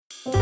Greetings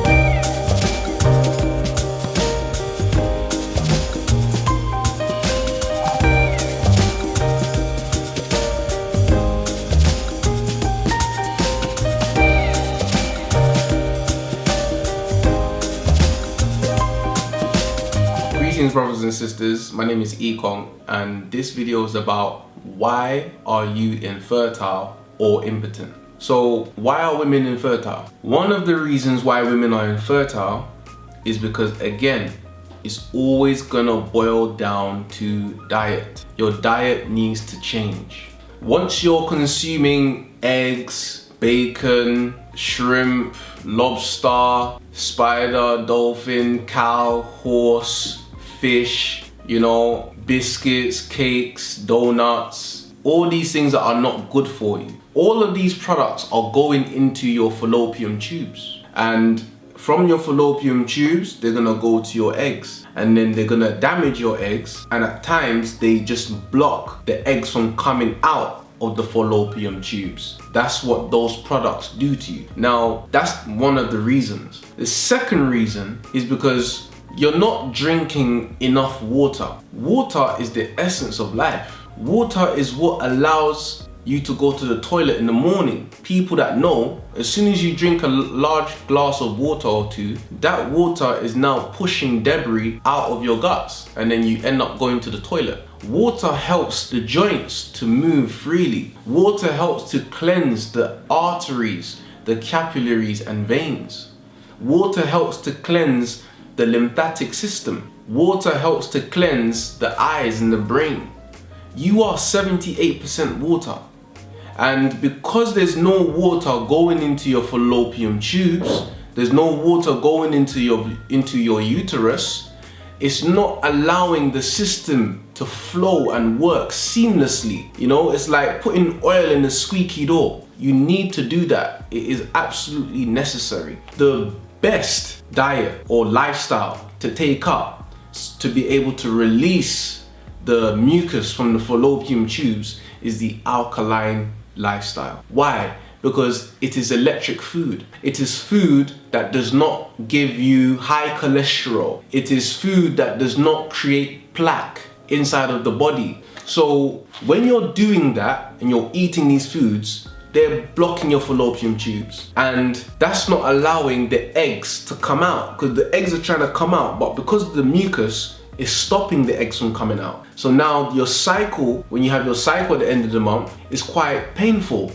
brothers and sisters, my name is Ekong and this video is about why are you infertile or impotent. So why are women infertile? One of the reasons why women are infertile is because, again, it's always gonna boil down to diet. Your diet needs to change. Once you're consuming eggs, bacon, shrimp, lobster, spider, dolphin, cow, horse, fish, biscuits, cakes, donuts, all these things that are not good for you. All of these products are going into your fallopian tubes, and from your fallopian tubes they're gonna go to your eggs, and then they're gonna damage your eggs, and at times they just block the eggs from coming out of the fallopian tubes. That's what those products do to you. Now, that's one of the reasons. The second reason is because you're not drinking enough water. Water is the essence of life. Water is what allows you to go to the toilet in the morning. People that know, as soon as you drink a large glass of water or two, that water is now pushing debris out of your guts, and then you end up going to the toilet. Water helps the joints to move freely. Water helps to cleanse the arteries, the capillaries and veins. Water helps to cleanse the lymphatic system. Water helps to cleanse the eyes and the brain. You are 78% water. And because there's no water going into your fallopian tubes, there's no water going into your uterus, it's not allowing the system to flow and work seamlessly. It's like putting oil in a squeaky door. You need to do that. It is absolutely necessary. The best diet or lifestyle to take up to be able to release the mucus from the fallopian tubes is the alkaline lifestyle. Why? Because it is electric food. It is food that does not give you high cholesterol. It is food that does not create plaque inside of the body. So when you're doing that and you're eating these foods, they're blocking your fallopian tubes, and that's not allowing the eggs to come out, because the eggs are trying to come out, but because of the mucus, is stopping the eggs from coming out. So now your cycle, when you have your cycle at the end of the month, is quite painful.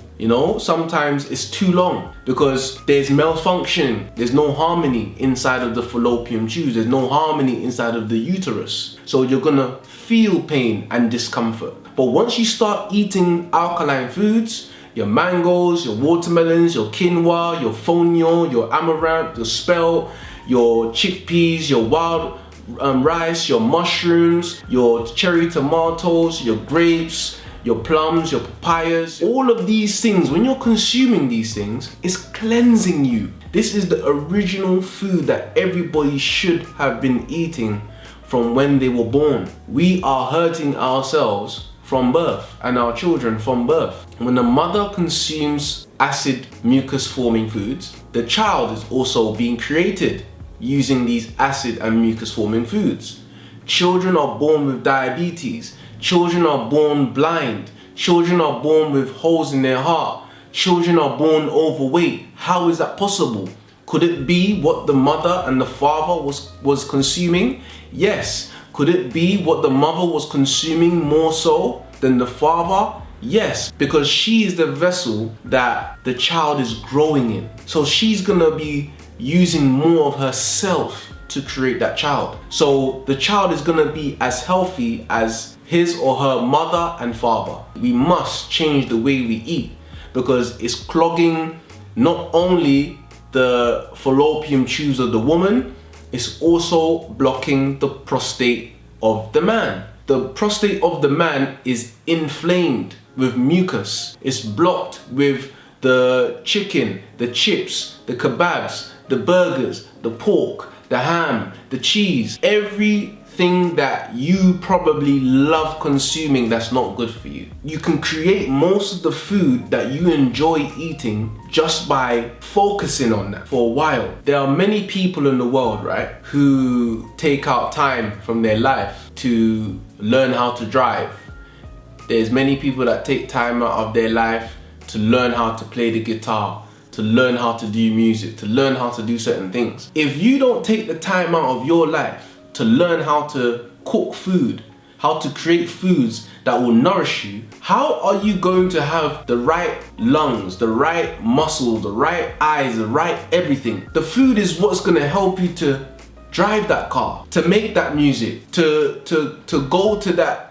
Sometimes it's too long because there's malfunction. There's no harmony inside of the fallopian tubes. There's no harmony inside of the uterus. So you're gonna feel pain and discomfort. But once you start eating alkaline foods, your mangoes, your watermelons, your quinoa, your fonio, your amaranth, your spelt, your chickpeas, your wild rice, your mushrooms, your cherry tomatoes, your grapes, your plums, your papayas, all of these things, when you're consuming these things, it's cleansing you. This is the original food that everybody should have been eating from when they were born. We are hurting ourselves from birth and our children from birth. When the mother consumes acid mucus forming foods, the child is also being created using these acid and mucus forming foods. Children are born with diabetes. Children are born blind. Children are born with holes in their heart. Children are born overweight. How is that possible? Could it be what the mother and the father was consuming? Yes. Could it be what the mother was consuming more so than the father? Yes, because she is the vessel that the child is growing in. So she's gonna be using more of herself to create that child. So the child is gonna be as healthy as his or her mother and father. We must change the way we eat, because it's clogging not only the fallopian tubes of the woman, it's also blocking the prostate of the man. The prostate of the man is inflamed with mucus. It's blocked with the chicken, the chips, the kebabs, the burgers, the pork, the ham, the cheese. Every thing that you probably love consuming that's not good for you. You can create most of the food that you enjoy eating just by focusing on that for a while. There are many people in the world, right, who take out time from their life to learn how to drive. There's many people that take time out of their life to learn how to play the guitar, to learn how to do music, to learn how to do certain things. If you don't take the time out of your life to learn how to cook food, how to create foods that will nourish you, how are you going to have the right lungs, the right muscles, the right eyes, the right everything? The food is what's gonna help you to drive that car, to make that music, to go to that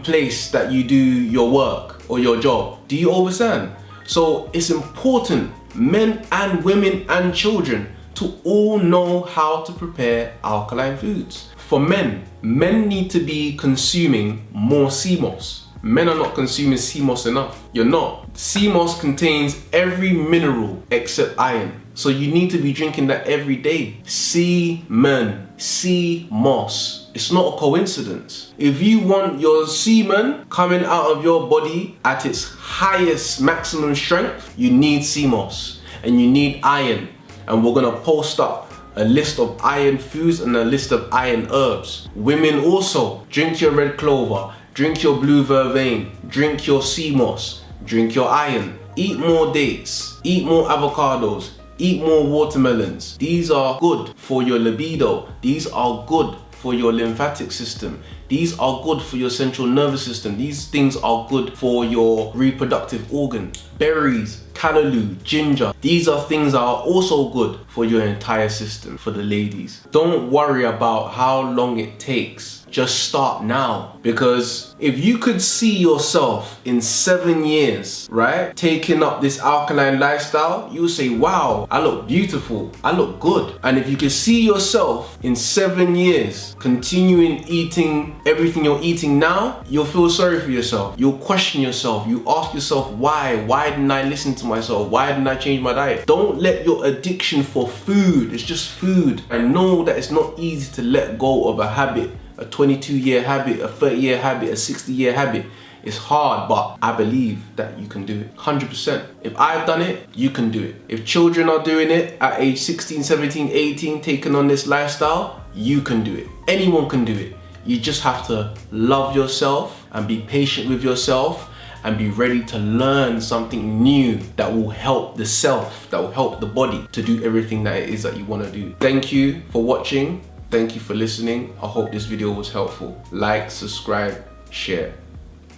place that you do your work or your job. Do you understand? So it's important, men and women and children, to all know how to prepare alkaline foods. For men need to be consuming more CMOS. Men are not consuming CMOS enough. You're not. CMOS contains every mineral except iron. So you need to be drinking that every day. Semen, CMOS. It's not a coincidence. If you want your semen coming out of your body at its highest maximum strength, you need CMOS and you need iron. And we're gonna post up a list of iron foods and a list of iron herbs. Women also, drink your red clover, drink your blue vervain, drink your CMOS, drink your iron. Eat more dates, eat more avocados, eat more watermelons. These are good for your libido. These are good for your lymphatic system. These are good for your central nervous system. These things are good for your reproductive organ. Berries, callaloo, ginger. These are things that are also good for your entire system, for the ladies. Don't worry about how long it takes. Just start now. Because if you could see yourself in 7 years, right, taking up this alkaline lifestyle, you'll say, wow, I look beautiful, I look good. And if you could see yourself in 7 years continuing eating everything you're eating now, you'll feel sorry for yourself. You'll question yourself. You ask yourself, why? Why didn't I listen to myself? Why didn't I change my diet? Don't let your addiction for food, it's just food. I know that it's not easy to let go of a habit, a 22-year habit, a 30-year habit, a 60-year habit. It's hard, but I believe that you can do it, 100%. If I've done it, you can do it. If children are doing it at age 16, 17, 18, taking on this lifestyle, you can do it. Anyone can do it. You just have to love yourself and be patient with yourself and be ready to learn something new that will help the self, that will help the body to do everything that it is that you want to do. Thank you for watching. Thank you for listening. I hope this video was helpful. Like, subscribe, share.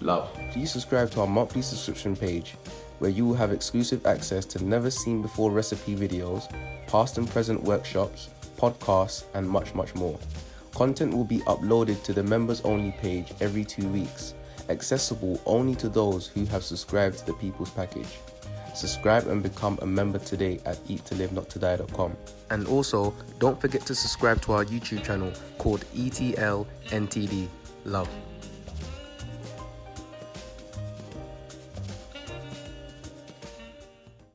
Love. Please subscribe to our monthly subscription page where you will have exclusive access to never seen before recipe videos, past and present workshops, podcasts, and much more. Content will be uploaded to the members only page every 2 weeks, accessible only to those who have subscribed to the People's Package. Subscribe and become a member today at eat-to-live-not-to-die.com. And also, don't forget to subscribe to our YouTube channel called ETL NTD. Love.